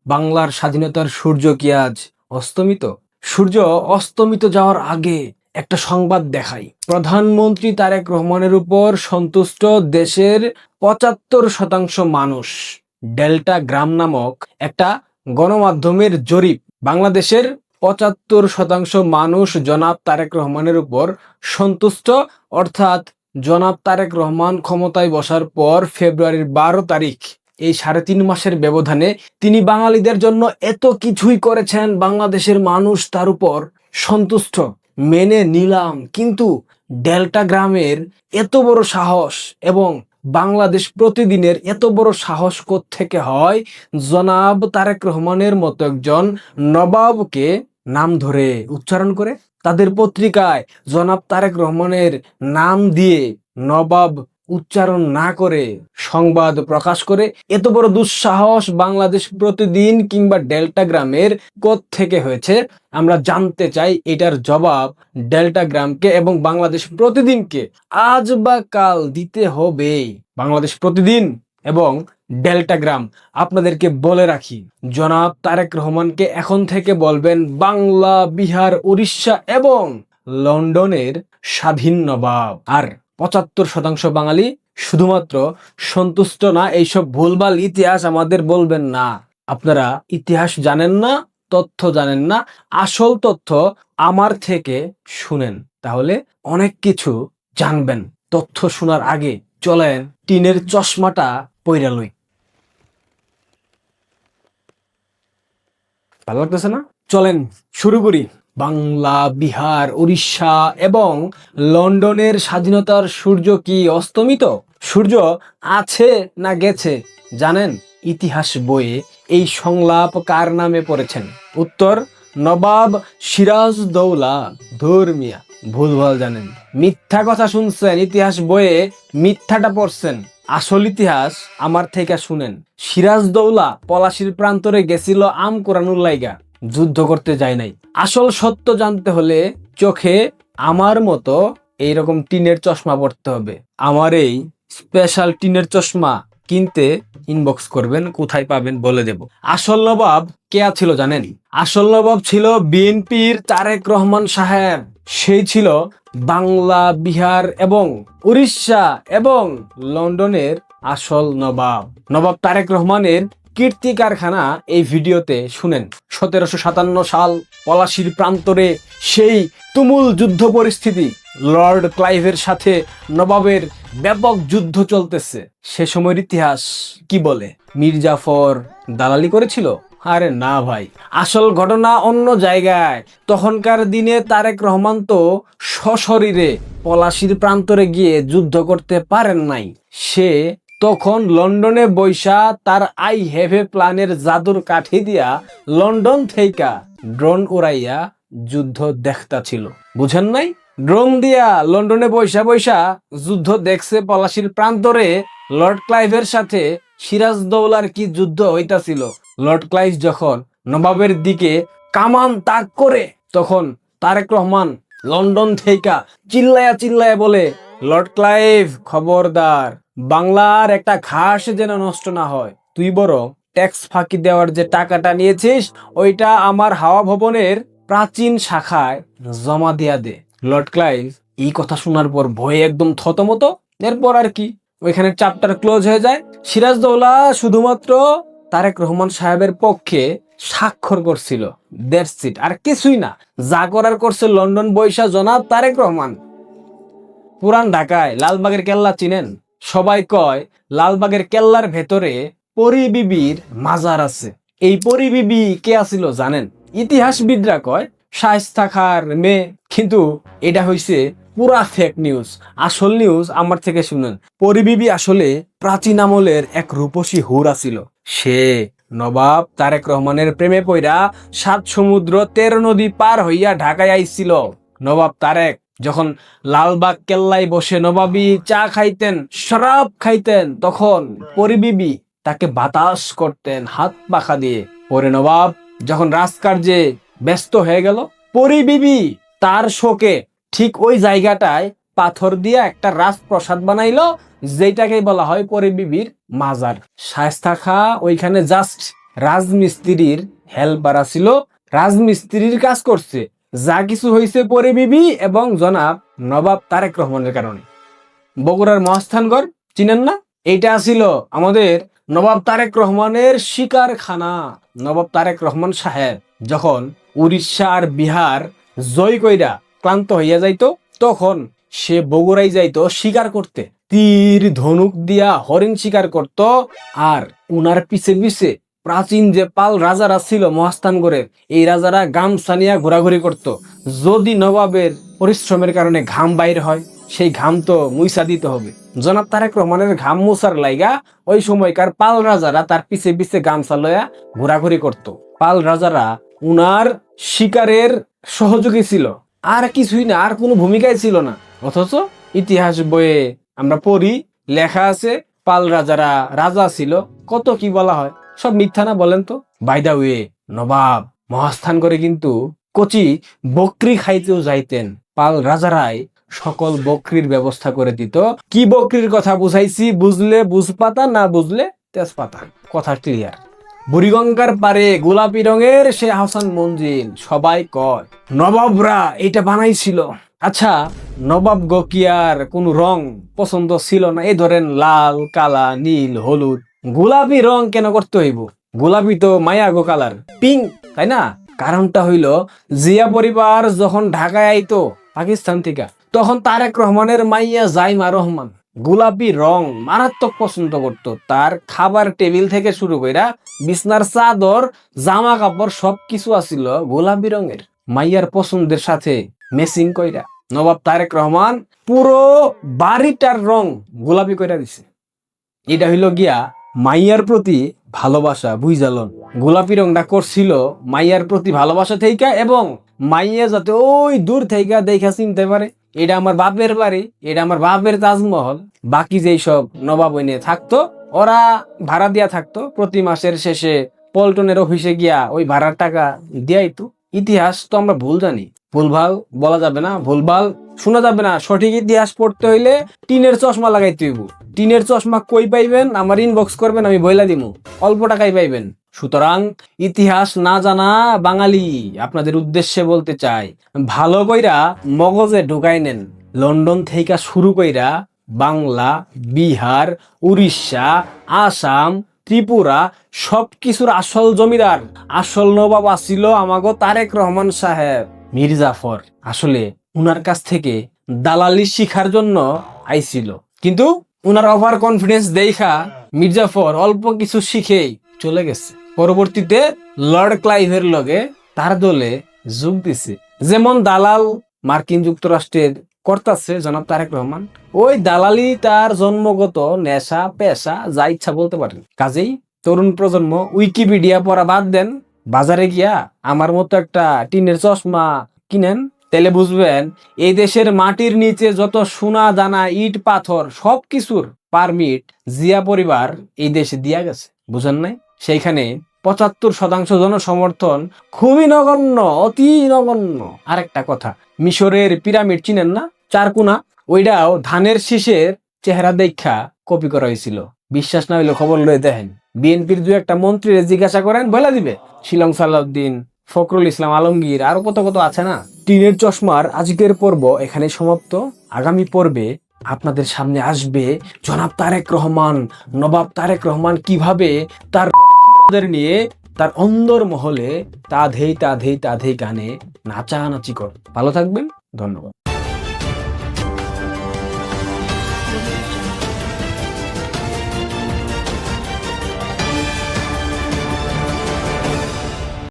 বাংলার স্বাধীনতার সূর্য কি আজ অস্তমিত? সূর্য অস্তমিত যাওয়ার আগে একটা সংবাদ দেখাই। প্রধানমন্ত্রী তারেক রহমানের উপর সন্তুষ্ট দেশের ৭৫% মানুষ। ডেল্টা গ্রাম নামক একটা গণমাধ্যমের জরিপ বাংলাদেশের ৭৫% মানুষ জনাব তারেক রহমানের উপর সন্তুষ্ট, অর্থাৎ জনাব তারেক রহমান ক্ষমতায় বসার পর ফেব্রুয়ারির ১২ তারিখ এই ৩.৫ মাসের ব্যবধানে তিনি বাঙালিদের জন্য এত কিছুই করেছেন, বাংলাদেশের মানুষ তার উপর সন্তুষ্ট, মেনে নিলাম। কিন্তু ডেল্টা গ্রামের এত বড় সাহস এবং বাংলাদেশ প্রতিদিনের এত বড় সাহস কোত্থেকে হয় জনাব তারেক রহমানের মতো একজন নবাবকে নাম ধরে উচ্চারণ করে, তাদের পত্রিকায় জনাব তারেক রহমানের নাম দিয়ে নবাব উচ্চারণ না করে সংবাদ প্রকাশ করে? এত বড় দুঃসাহস বাংলাদেশ প্রতিদিন কিংবা ডেল্টা গ্রামের কোত্থেকে হয়েছে? আমরা জানতে চাই। এটার জবাব ডেল্টা গ্রামকে এবং বাংলাদেশ প্রতিদিনকে আজ বা কাল দিতে হবে। বাংলাদেশ প্রতিদিন এবং ডেল্টা গ্রাম, আপনাদেরকে বলে রাখি, জনাব তারেক রহমানকে এখন থেকে বলবেন বাংলা, বিহার, উড়িষ্যা এবং লন্ডনের স্বাধীন নবাব। আর ৭৫% বাঙালি শুধুমাত্র সন্তুষ্ট না, এইসব ভুলভাল ইতিহাস আমাদের বলবেন না। আপনারা ইতিহাস জানেন না, তথ্য জানেন না। আসল তথ্য আমার থেকে শুনেন, তাহলে অনেক কিছু জানবেন। তথ্য শোনার আগে চলেন টিনের চশমাটা পইরা লই। ভালো লাগতেছে না? চলেন শুরু করি। বাংলা, বিহার, উড়িষ্যা এবং লন্ডনের স্বাধীনতার সূর্য কি অস্তমিত? সূর্য আছে না গেছে জানেন? ইতিহাস বইয়ে এই সংলাপ কার নামে পড়েছেন? উত্তর নবাব সিরাজদৌলা। ধর্মিয়া ভুলভাল জানেন, মিথ্যা কথা শুনছেন, ইতিহাস বইয়ে মিথ্যাটা পড়ছেন। আসল ইতিহাস আমার থেকে শুনেন। সিরাজদৌলা পলাশির প্রান্তরে গেছিল আম কোরানুর লাইগা, যুদ্ধ করতে যায় নাই। আসল সত্য জানতে হলে চোখে আমার মতো এইরকম টিনের চশমা পড়তে হবে। আমার এই স্পেশাল টিনের চশমা কিনতে ইনবক্স করবেন, কোথায় পাবেন বলে দেব। আসল নবাব কে ছিল জানেন? আসল নবাব ছিল বিএনপির তারেক রহমান সাহেব। সেই ছিল বাংলা, বিহার এবং উড়িষ্যা এবং লন্ডনের আসল নবাব। নবাব তারেক রহমানের কীর্তি কারখানা এই ভিডিওতে শুনেন। ১৭৫৭ সাল পলাশির প্রান্তরে সেই তুমুল যুদ্ধ পরিস্থিতি, লর্ড ক্লাইভের সাথে নবাবের ব্যাপক যুদ্ধ চলতেছে। সে সময়ের ইতিহাস কি বলে? মীর জাফর দালালি করেছিল? আরে না ভাই, আসল ঘটনা অন্য জায়গায়। তখনকার দিনে তারেক রহমান তো সশরীরে পলাশির প্রান্তরে গিয়ে যুদ্ধ করতে পারেন নাই। সে তখন লন্ডনে বৈশা তার আই হ্যাভ এ প্ল্যানের জাদুর কাঠি দিয়া লন্ডন থেকে ড্রোন উড়াইয়া যুদ্ধ দেখতা ছিল। বুঝেন নাই? ড্রোন দিয়া লন্ডনে বৈশা বৈশা যুদ্ধ দেখছে পলাশির প্রান্তরে লর্ড ক্লাইভের সাথে সিরাজদৌলার কি যুদ্ধ হইতাছিল। লর্ড ক্লাইভ যখন নবাবের দিকে কামান তাক করে, তখন তারেক রহমান লন্ডন থেকে চিল্লায়া চিল্লায়া বলে, লর্ড ক্লাইভ খবরদার, বাংলার একটা ঘাস যেন নষ্ট না হয়। তুই বড় ট্যাক্স ফাঁকি দেওয়ার যে টাকাটা নিয়েছিস, ওইটা আমার হাওয়া ভবনের প্রাচীন শাখায় জমা দিয়া দে। লর্ড ক্লাইভ এই কথা শোনার পর ভয়ে একদম থতমত। এরপর আর কি, ওইখানে চ্যাপ্টার ক্লোজ হয়ে যায়। সিরাজদৌলা শুধুমাত্র তারেক রহমান সাহেবের পক্ষে স্বাক্ষর করছিল, দ্যাটস ইট, আর কিছুই না। যা করার করছে লন্ডন বৈশা জনাব তারেক রহমান। পুরান ঢাকায় লালবাগের কেল্লা চিনেন? সবাই কয় লালবাগের কেল্লার ভেতরে পরি বিবির মাজার আছে। এই পরি বিবি কে আছিল জানেন? ইতিহাসবিদরা কয় শায়েস্তা খাঁর মেয়ে, কিন্তু এটা হইছে পুরা ফেক নিউজ। আসল নিউজ আমার থেকে শুনেন। পরি বিবি আসলে প্রাচীন আমলের এক রূপসী হুরা ছিল। সে নবাব তারেক রহমানের প্রেমে পইরা ৭ সমুদ্র ১৩ নদী পার হইয়া ঢাকায় আইছিল। নবাব তারেক যখন লালবাগ কেল্লায় বসে নবাবী চা খাইতেন, শরাব খাইতেন, তখন পরি বিবি তাকে বাতাস করতেন হাত পাখা দিয়ে। পরে নবাব যখন রাজকার্যে ব্যস্ত হয়ে গেল, পরি বিবি তার শোকে ঠিক ওই জায়গাটায় পাথর দিয়ে একটা রাজপ্রাসাদ বানাইলো, যেটাকে বলা হয় পরি বিবির মাজার। শায়েস্তা খাঁ ওইখানে জাস্ট রাজমিস্ত্রির হেল্পার ছিল, রাজমিস্ত্রির কাজ করছে। যা কিছু হয়েছে পরে বিবি এবং জনাব নবাব তারেক রহমানের কারণে। বগুড়ার মহাস্থানগড় চিনেন না? এইটা ছিল আমাদের নবাব তারেক রহমানের শিকারখানা। নবাব তারেক রহমান সাহেব যখন উড়িষ্যা আর বিহার জয় কইরা ক্লান্ত হইয়া যাইতো, তখন সে বগুড়াই যাইতো শিকার করতে। তীর ধনুক দিয়া হরিণ শিকার করত। আর উনার পিছে পিছে প্রাচীন যে পাল রাজারা ছিল মহাস্থানগড়ের, এই রাজারা গামছা নিয়ে ঘোরাঘুরি করত। যদি নবাবের পরিশ্রমের কারণে ঘাম বাইর হয়, সেই ঘাম তো মুইসা দিতে হবে। জনাব তারেক রহমানের ঘাম মুছার লাইগা ওই সময়কার পাল রাজারা তার পিছে পিছে গামছা লয়া ঘোরাঘুরি করত। পাল রাজারা উনার শিকারের সহযোগী ছিল, আর কিছুই না, আর কোনো ভূমিকাই ছিল না। অথচ ইতিহাস বইয়ে আমরা পড়ি, লেখা আছে পাল রাজারা রাজা ছিল। কত কি বলা হয়, সব মিথ্যা না বলেন তো? বাই দা ওয়ে, নবাব মহাস্থান করে কিন্তু কচি বকরি খাইতেও যাইতেন। পাল রাজারাই সকল বকরির ব্যবস্থা করে দিত। কি বকরির কথা বুঝাইছি? বুঝলে বুঝপাতা, না বুঝলে তেজপাতা। কথা ক্লিয়ার। বুড়িগঙ্গার পারে গোলাপি রঙের সে হাসান মঞ্জিল, সবাই কয় নবাবরা এটা বানাইছিল। আচ্ছা, নবাব গকিয়ার কোন রং পছন্দ ছিল না? এই ধরেন লাল, কালা, নীল, হলুদ, গোলাপি রং কেন করতে হইব? গোলাপি তো মায়া গো কালার, পিঙ্ক, তাই না? কারণটা হইল, জিয়া পরিবার যখন ঢাকায় আইতো পাকিস্তান থেকে, তখন তারেক রহমানের মাইয়া জাইমা রহমান গোলাপি রং মারাত্মক পছন্দ করত। তার খাবার টেবিল থেকে শুরু কইরা বিছনার চাদর, জামা কাপড় সবকিছু আছিল গোলাপি রঙের। মাইয়ার পছন্দের সাথে ম্যাচিং কইরা নবাব তারেক রহমান পুরো বাড়িটার রং গোলাপি কইরা দিছে। এটা হইল গিয়া মাইয়ার প্রতি ভালোবাসা, বুঝালন? গোলাপি রংটা করছিল মাইয়ার প্রতি ভালোবাসা থেইকা, এবং মাইয়া যাতে ওই দূর থেইকা দেখা চিনতে পারে এটা আমার বাপের বাড়ি, এটা আমার বাপের তাজমহল। বাকি যেই সব নবাব নিয়ে থাকতো, ওরা ভাড়া দিয়া থাকতো, প্রতি মাসের শেষে পল্টনের অফিসে গিয়া ওই ভাড়ার টাকা দিয়াইতো। ইতিহাস তো আমরা ভুল জানি, ভুলভাল বলা যাবে না, ভুলভাল শোনা যাবে না। সঠিক ইতিহাস পড়তে হইলে টিনের চশমা লাগাইতে হইব। টিনের চশমা কই পাইবেন? আমার ইনবক্স করবেন, আমি বইলা দিমু, অল্প টাকায় পাইবেন। সুতরাং ইতিহাস না জানা বাঙালি আপনাদের উদ্দেশ্যে বলতে চাই, ভালো কইরা মগজে ঢুকাই নেন। লন্ডন থেকে শুরু কইরা বাংলা, বিহার, উড়িষ্যা, আসাম, ত্রিপুরা সবকিছুর আসল জমিদার, আসল নবাব আছিল আমাগো তারেক রহমান সাহেব, মীর জাফর। আসলে উনার কাছ থেকে দালালি শিখার জন্য আইছিল, কিন্তু উনার ওভার কনফিডেন্স দেখা মীর জাফর অল্প কিছু শিখেই চলে গেছে। পরবর্তীতে লর্ড ক্লাইভের লগে তার দলে যোগ দিছে। যেমন দালাল মার্কিন যুক্তরাষ্ট্রের করতাছে জনাব তারেক রহমান, ওই দালালি তার জন্মগত নেশা, পেশা, যা ইচ্ছা বলতে পারেন। কাজেই তরুণ প্রজন্ম উইকিপিডিয়া পড়া বাদ দেন, বাজারে গিয়া আমার মতো একটা টিনের চশমা কিনেন, তাহলে বুঝবেন এই দেশের মাটির নিচে যত সোনা দানা, ইট পাথর সবকিছুর পারমিট জিয়া পরিবার এই দেশে দিয়া গেছে। বুঝেন নাই? সেইখানে ৭৫% জনসমর্থন খুবই নগণ্য, অতি নগণ্য। আরেকটা কথা, মিশরের পিরামিড চিনেন না? চারকুনা, ওইটাও ধানের শীষের চেহারা দেখা কপি করা হয়েছিল। বিশ্বাস না হইলে খবর লয়ে দেখেন, বিএনপির দু একটা মন্ত্রীরে জিজ্ঞাসা করেন, বলে দিবে। শিলং সালাউদ্দিন, ফখরুল ইসলাম আলমগীর, আরো কত কত আছে না। টিনের চশমার আজকের পর্ব এখানে সমাপ্ত। আগামী পর্বে আপনাদের সামনে আসবে জনাব তারেক রহমান, নবাব তারেক রহমান কিভাবে তার নিয়ে তার অন্দর মহলে তাধেই তাধেই তাধেই গানে নাচানাচি করে। ভালো থাকবেন, ধন্যবাদ।